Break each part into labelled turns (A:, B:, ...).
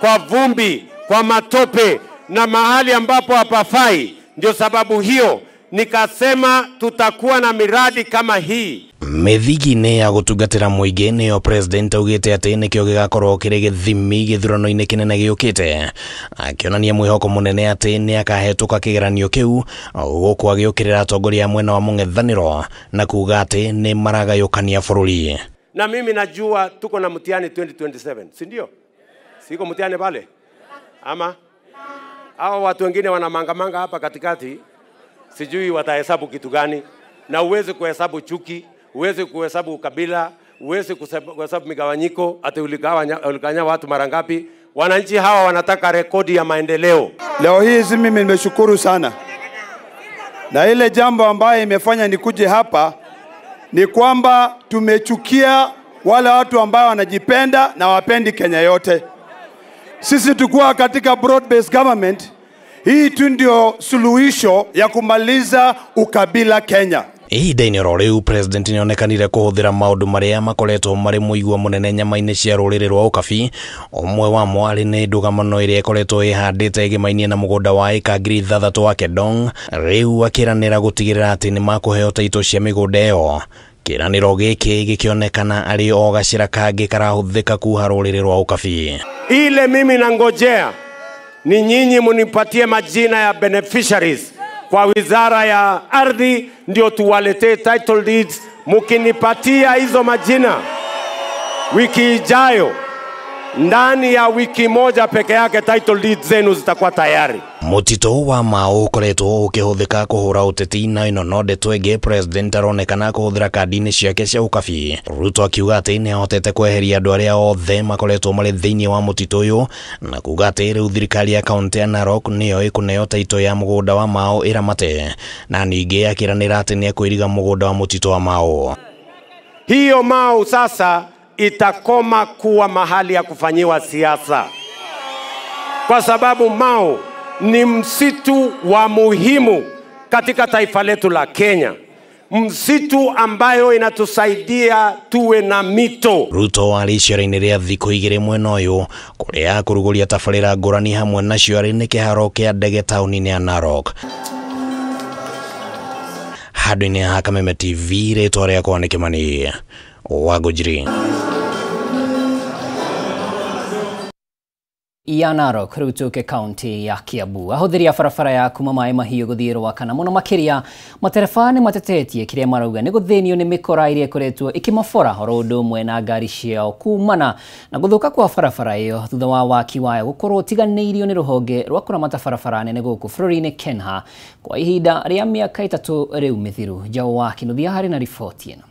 A: kwa vumbi, kwa matope na mahali ambapo hapafai. Ndio sababu hiyo nikasema tutakuwa na miradi kama hii.
B: Methigine ya gutungatira muingi niyo president augite ati nikio gigakorwo kiri githimi githurano-ini kinene giukite, akionania mwihoko munene ati ni akahetuka kigeranio kiu guku agiukirira atongoria mwena wa mung'ethaniro na kuga ati ni maragayukania bururi.
A: Na mimi najua tuko na mtihani 2027, si ndio? Siko mtihani pale ama hao watu wengine wanamangamanga hapa katikati, sijui watahesabu kitu gani. Na uweze kuhesabu chuki, uweze kuhesabu ukabila, uweze kuhesabu migawanyiko, ati uliganya watu mara ngapi. Wananchi hawa wanataka rekodi ya maendeleo.
C: Leo hii mimi nimeshukuru sana, na ile jambo ambaye imefanya nikuje hapa ni kwamba tumechukia wale watu ambao wanajipenda na wapendi Kenya yote. Sisi tukua katika broad based government, hii tu ndio suluhisho ya kumaliza ukabila Kenya.
B: Ihinda-inĩ ro riu president nionekanire kuhuthira maundu maria makoretwo mari muigua munene nyama-ini cia ruriri rwa ukabi, umwe wamo ari ni ndugamano iria ikoretwo ihandite igimainie na mugunda wa eka 3,000 wa Kedong, riu akiranira gutigirira ati ni makuheo taito cia migunda iyo. Kiraniro giki gikionekana ari o gacira kangi karahuthika kuha ruriri rwa ukabi.
A: Ile mimi nangojea ni nyinyi munipatie majina ya beneficiaries kwa wizara ya ardhi, ndio tuwaletee title deeds. Mukinipatia hizo majina wiki ijayo, ndani ya wiki moja peke yake title deeds zenu zitakuwa tayari.
B: Mutito wa Mau ukoretwo ukihuthika kuhura uteti na ino no ndeto ege president aronekana kuhuthira kadi-ini ciake cia ukabi. Ruto akiuga ati ni ahotete kweheria andu aria othe makoretwo mari thiini wa mutito uyu, na kuga ati riu thirikari ya kaunti ya Narok niyo ikuneo taito ya mugunda wa Mau iramate, na ningi akiranira ati ni ekwiriga mugunda wa mutito wa Mau.
A: Hiyo Mau sasa itakoma kuwa mahali ya kufanyiwa siasa, kwa sababu Mau ni msitu wa muhimu katika taifa letu la Kenya, msitu ambayo inatusaidia tuwe na mito.
B: Ruto aliciara-ini ria thiku igiri mwena uyu kuria kuruguria tabarira ngurani hamwe nacio ari ni kiharo kia ndege tauni-ini ya Narok. Handũ-inĩ ha Kameme TV, rĩtwa rĩakwa nĩ Kimani Wangũnjiri.
D: Ya Narok riu tuke kaunti ya Kiambu. Ahũthĩri a barabara ya kuma Maĩ Mahiũ gũthiĩ Rwakana mũno makĩria, matereba nĩ matetetie kĩrĩa marauga nĩ gũthĩnio nĩ mĩkora ĩrĩa ĩkoretwo ĩkĩmabora oro ũndũ ũmwe na ngari ciao kumana na gũthũka kwa barabara ĩyo thutha wa waki wayo gũkorwo ũtiganĩirio nĩ rũhonge rwa kũramata barabara nene gũkũ bũrũri-inĩ KENHA kwa ihinda rĩa mĩaka 3 rĩu mĩthiru. Njaũ wa Kĩnuthia harĩ na riboti ĩno.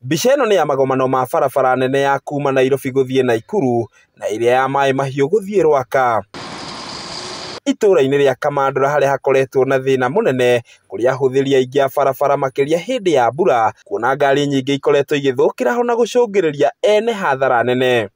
E: Mbica ĩno nĩ ya magomano ma barabara nene ya kuma Nairobi gũthiĩ Naikuru na ĩrĩa ya Maĩ Mahiũ gũthiĩ Rwaka. Itũra-inĩ rĩa Kamandũra harĩa hakoretwo na thĩna mũnene kũrĩa ahũthĩri aingĩ a barabara makĩria hĩndĩ ya mbura, kuona ngari nyingĩ ikoretwo igĩthũkĩra ho na gũcũngĩrĩria ene hathara nene.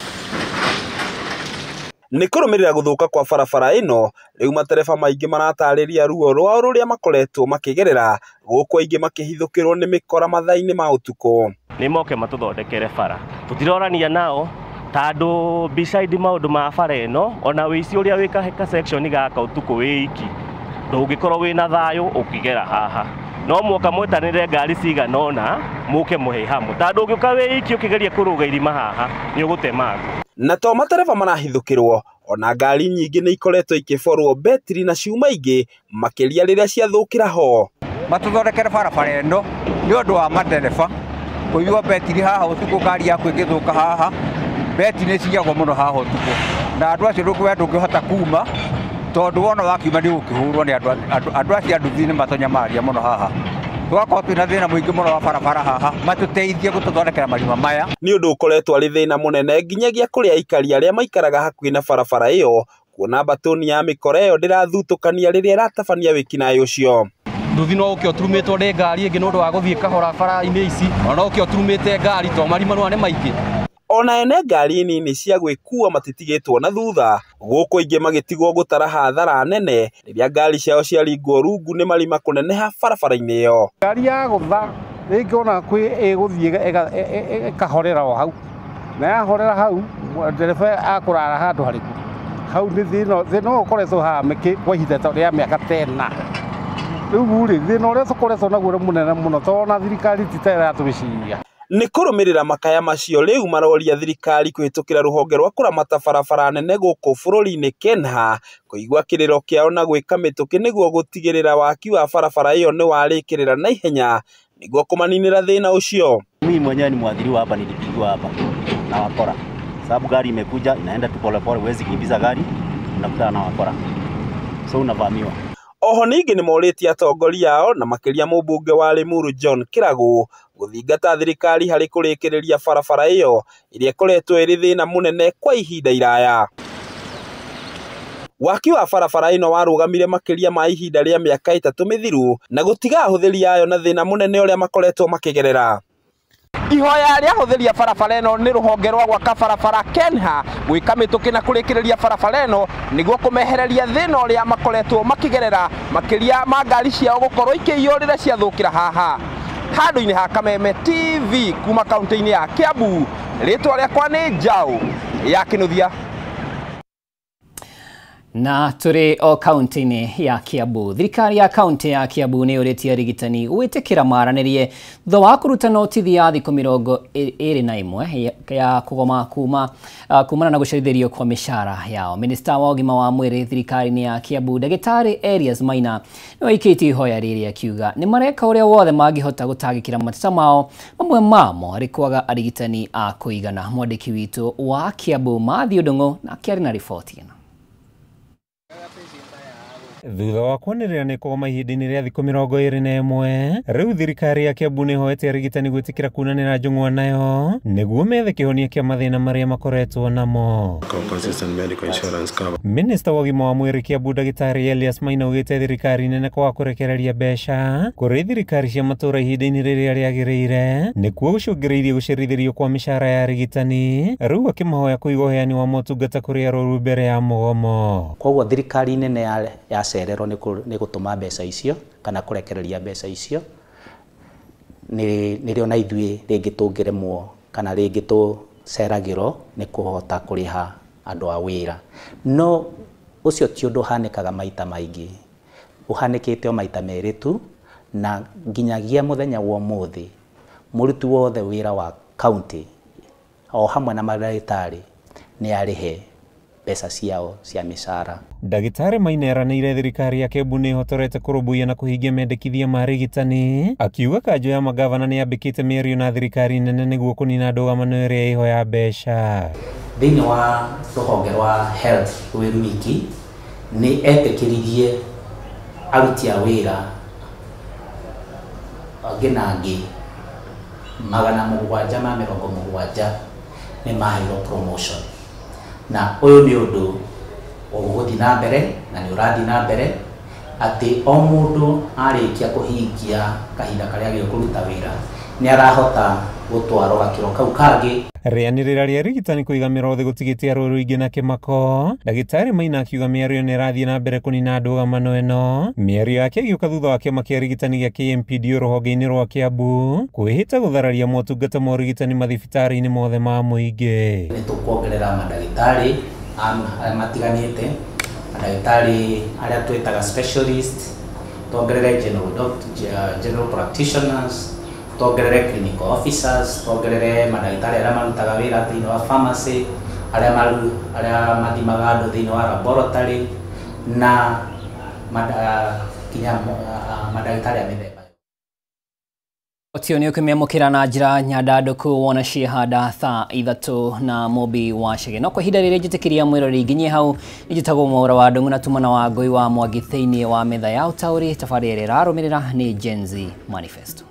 E: Nĩ kũrũmĩrĩra gũthũka kwa barabara ĩno, rĩu matereba maingĩ maratarĩria ruo rwao rũrĩa makoretwo makĩgerera, gũkũ aingĩ makĩhithũkĩrwo nĩ mĩkora mathaa-inĩ ma ũtukũ.
F: Nĩ moke matũthondekere bara, tũtirorania nao tondũ beside maũndũ ma bara ĩno, ona wĩici ũrĩa wĩkaheka section gaka ũtukũ wĩiki ndũngĩkorwo wĩna thayũ ũkĩgera haha. No muoka mwetanĩre ngari cigana ũna mũke mũhe hamwe, tondũ ũngĩũka wĩiki ũkĩgeria kũrũga irima haha nĩ ũgũtemangwo.
E: Na to matereba marahithũkĩrwo, ona ngari nyingĩ nĩ ikoretwo ikĩborwo betiri na ciuma ingĩ makĩria rĩrĩa ciathũkĩra ho.
G: Matũthondekere barabara ĩno nĩ ũndũ wa matereba kũiywo betiri haha ũtukũ, ngari yaku ĩngĩthũka haha betiri nĩ ciyagwo mũno haha ũtukũ, na andũ acio ndũngĩhota kuma tondũ wona wakiuma nĩ ũkĩhũrwo nĩ andũ acio nduthi nĩ matonyamaria mũno haha. Twakorwo twĩna thĩna mũingĩ mũno wa barabara haha, matũteithie gũtũthondekera marima maya.
E: Nĩ ũndũ ũkoretwo arĩ thĩna mũnene nginyagia kũrĩ aikari arĩa maikaraga hakuhĩ na barabara ĩyo, kuona mbatoni ya mĩkora ĩyo ndĩrathutũkania rĩrĩa ĩratabania wĩkinaĩ ũcio.
H: Nduthi no ũkĩ ũturumĩtwo nĩ ngari ĩngĩ nĩ ũndũ wa gũthiĩ kahora bara-inĩ ici, ona ũkĩ ũturumĩte ngari to marima nĩ maingĩ.
E: Ona ene ngari nini cia gwĩkua matitigĩtwo na thutha, gũkũ aingĩ magĩtigwo gũtara hathara nene rĩrĩa ngari ciao ciaringwo rungu nĩ marima kũneneha barabara-inĩ ĩyo.
G: Ngari ya gũtha
I: Ngona kwi guthie ekahorera o hau na yahorera hau ndereba akurara handu hariku hau ni thino ukoretwo ha miki kwa ihinda ta ria miaka 10 riu ri thino ria tukoretwo naguo munene muno tona thirikari titera tubiciria
E: ni kurumirira makaya macio riu maroria thirikari kuhitukira ruhonge rwa kuramata barabara nene guku bururi-ini Kenha kuigwa kiriro kiao na gwika mituki niguo gutigirira waki wa barabara iyo ni warikirira na ihenya niguo kumaninira thina ucio.
J: Mimi mwenyewe ni mwadhiri hapa, nilipigwa hapa na wakora. Sababu gari imekuja inaenda tu pole pole, huwezi kimbiza gari, unakutana na wakora. So unavamiwa.
E: Oho ningi ni morĩtie atongoria ao na makiria mũmbunge wa Limuru John Kiragu guthingata thirikari harĩ kũrĩkĩrĩria barabara iyo iria ĩkoretwo ĩrĩ thĩna mũnene kwa ihinda iraya. Waki wa barabara ino warũgamire makiria ma ihinda rĩa mĩaka 3 mithiru na gũtiga ahũthĩri ayo na thĩna mũnene ũrĩa makoretwo makĩgerera. Ihoya rĩa hũthĩria barabara ĩno nĩ rũhonge rwa gwaka barabara Kenha gwĩka mĩtũkĩ na kũrĩkĩrĩria barabara ĩno nĩguo kũmehereria thĩna ũrĩa makoretwo makĩgerera makĩria ma ngari ciao gũkorwo ikĩiyũrĩra ciathũkĩra haha. Handũ-inĩ ha Kameme TV kuma kaunti-inĩ ya Kiambu, rĩtwa rĩakwa nĩ Njaũ ya Kĩnuthia.
D: Na turi o kaunti-ini ya Kiambu, thirikari ya kaunti ya Kiambu ni uritie arigitani gwitikira maranirie thutha wa kuruta notithi ya thikũ 21 ya kugoma kumana na gucerithirio kwa mishara yao. Minista wa ũgima wa mwĩrĩ thirikari-ini ya Kiambu Ndagĩtarĩ Elias Maina nĩ oikĩtie ihoya rĩrĩ akiuga nĩ mareka ũrĩa wothe mangĩhota gũtangĩkĩra mateta mao, mamwe mamo arĩ kwaga arigitani a kũigana. Mwandĩki witũ wa Kiambu Matthew Ndung'u na kĩarĩ na riboti ĩno.
K: Thutha wa kuonĩrĩra nĩ kũgoma ihinda-inĩ rĩa thikũ 21, rĩu thirikari ya Kiambu nĩ ĩhoete arigitani gwĩtĩkĩra kunanĩra njũng'wa nayo nĩguo methe kĩhonia kĩa mathĩna marĩa makoretwo namo. Minista wa ũgima wa mwĩrĩ Kiambu Ndagĩtarĩ Elias Maina augĩte thirikari nene kwaga kũrekereria mbeca kũrĩ thirikari cia matũũra ihinda-inĩ rĩrĩa rĩagĩrĩire nĩkuo gũcũngĩrĩirie gũcerithĩrio kwa mĩcara ya arigitani, rĩu akĩmahoya kũiga ũheani wa motungata kũrĩ arũaru mbere ya mũgomo.
L: Koguo thirikari nene ya cerero nĩ gũtũma mbeca icio kana kũrekereria mbeca icio nĩrĩo na ithuĩ rĩngĩ tũngĩremwo kana rĩngĩ tũceragĩrwo nĩ kũhota kũrĩha andũ a wĩra. No ũcio ti ũndũ ũhanĩkaga maita maingĩ, ũhanĩkĩte o maita merĩ tu, na nginyagia mũthenya wa ũmũthĩ mũruti wothe wĩra wa kaunti o hamwe na mandagĩtarĩ nĩ arĩhe mbeca ciao cia mĩcara.
K: Ndagĩtarĩ Maina eranĩire thirikari ya Kiambu nĩ ĩhotorete kũrũmbũiya na kũhingia mendekithia ma arigitani, akiuga kanjũ ya magavana nĩ yambĩkĩte mĩario na thirikari nene nĩguo kũnina ndũgamano ĩrĩa ĩhoya mbeca.
L: Thĩinĩ wa rũhonge rwa health rwĩ wiki nĩ etĩkĩririe aruti a wĩra angĩ na angĩ 770 nĩ maheirwo promotion, na ũyũ nĩ ũndũ ũgũthiĩ na mbere na nĩ ũrathiĩ na mbere atĩ o mũndũ arĩkia kũhingia kahinda karĩa agĩrĩirwo kũruta wĩra nĩ arahota gũtwarwo gakĩro kau kangĩ.
K: Rĩanĩrĩra rĩa arigitani kũiga mĩro thĩ gũtigĩte arũaru aingĩ na kĩmako, Ndagĩtarĩ Maina akiuga mĩario nĩ ĩrathiĩ na mbere kũnina ndũgamano ĩno. Mĩario yake ĩgĩũka thutha wa kĩama kĩa arigitani gĩa KMPDO rũhonge-inĩ rwa Kiambu kwĩhĩta gũthararia motungata ma ũrigitani mathibitarĩ-inĩ mothe ma mũingĩ.
L: Nĩ tũkuongerera mandagĩtarĩ arĩa matiganĩte, mandagĩtarĩ arĩa twĩtaga specialist, tuongerere general practitioners, tuongerere clinical officers, tuongerere mandagĩtarĩ arĩa marutaga wĩra thĩinĩ wa pharmacy, arĩa mathimaga andũ thĩinĩ wa laboratory na mandagĩtarĩ a mĩthemba.
D: Otio ni ukimemukira na njira nyandandũku wona ciehanda thaa 3 na Mobi wa Chege. No kwa ihinda rĩrĩ njĩtĩkĩria mwĩrori nginyie hau njĩtagwo Mwaũra wa Ndung'u na tumana wa Ngũi wa Mwangi thĩinĩ wa metha ya ũtaũri. Tabarĩra ĩrĩa ĩrarũmĩrĩra nĩ Gen Z Manifesto.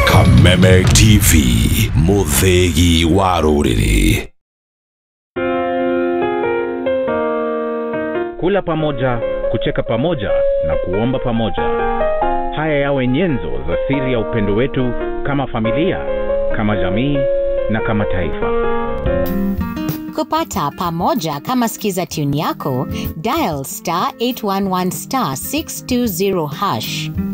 M: Kameme TV, mũthĩgi wa rũrĩrĩ.
N: Kula pamoja, kucheka pamoja na kuomba pamoja. Haya yawe nyenzo za siri ya upendo wetu kama familia, kama jamii na kama taifa.
O: Kupata pamoja kama skiza tune yako, dial *811 *620#.